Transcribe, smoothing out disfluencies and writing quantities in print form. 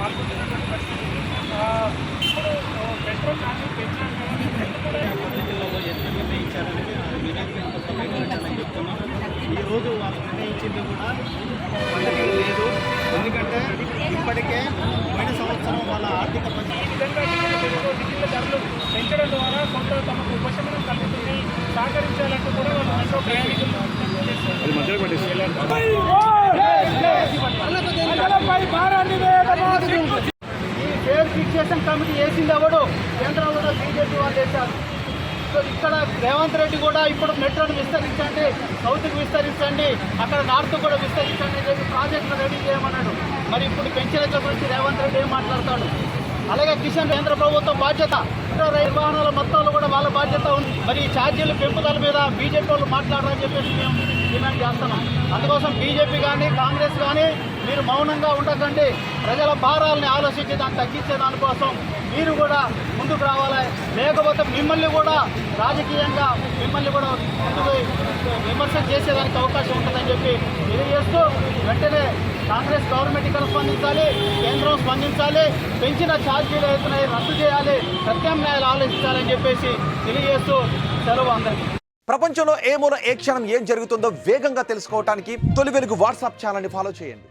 పాల్గొంటున్నటువంటి పరిస్థితి. ఇప్పుడు పెట్రోల్ ఛార్జీలు పెంచారు చెప్తున్నాం. ఈరోజు వాళ్ళు నిర్ణయించింది కూడా వాళ్ళకి లేదు. ఎందుకంటే ఇప్పటికే పోయిన సంవత్సరం వాళ్ళ ఆర్థిక ఈ విధంగా టికెట్ల ధరలు పెంచడం ద్వారా కొంత తమకు ఉపశమనం కలుగుతుంది, సహకరించాలంటూ కూడా వాళ్ళు మెట్రో ప్రయాణికులు ఈ ఫేర్ ఫిక్సేషన్ కమిటీ వేసింది ఎవడు? కేంద్రంలో బీజేపీ వాళ్ళు వేశారు. సో ఇక్కడ రేవంత్ రెడ్డి కూడా ఇప్పుడు మెట్రోను విస్తరించండి, సౌత్కి విస్తరించండి, అక్కడ నార్త్ కూడా విస్తరించండి అని చెప్పి ప్రాజెక్టులు రెడీ చేయమన్నాడు. మరి ఇప్పుడు పెంచిన గురించి రేవంత్ రెడ్డి ఏం మాట్లాడతాడు? అలాగే కిషన్ కేంద్ర ప్రభుత్వం బాధ్యత, రైలు వాహనాల మొత్తంలో కూడా వాళ్ళ బాధ్యత ఉంది. మరి ఈ ఛార్జీల పెంపుదల మీద బీజేపీ వాళ్ళు మాట్లాడారని చెప్పేసి మేము డిమాండ్ చేస్తున్నాం. అందుకోసం బీజేపీ కానీ కాంగ్రెస్ కానీ మీరు మౌనంగా ఉండకండి, ప్రజల భారాలని ఆలోచించి దాన్ని తగ్గించే దానికోసం మీరు కూడా ముందుకు రావాలి. లేకపోతే మిమ్మల్ని కూడా రాజకీయంగా మిమ్మల్ని కూడా ముందుకు విమర్శ చేసేదానికి అవకాశం ఉంటుందని చెప్పి తెలియజేస్తూ వెంటనే కాంగ్రెస్ గవర్నమెంట్ ఇక్కడ స్పందించాలి, కేంద్రం స్పందించాలి, పెంచిన ఛార్జీలు అవుతున్నాయి రద్దు చేయాలి, ప్రత్యామ్నాయాలు ఆలోచించాలని చెప్పేసి తెలియజేస్తూ సెలవు అందరికీ. ప్రపంచంలో ఏ మూల ఏ క్షణం ఏం జరుగుతుందో వేగంగా తెలుసుకోవడానికి తొలి వెలుగు వాట్సాప్ ఛానల్ని ఫాలో చేయండి.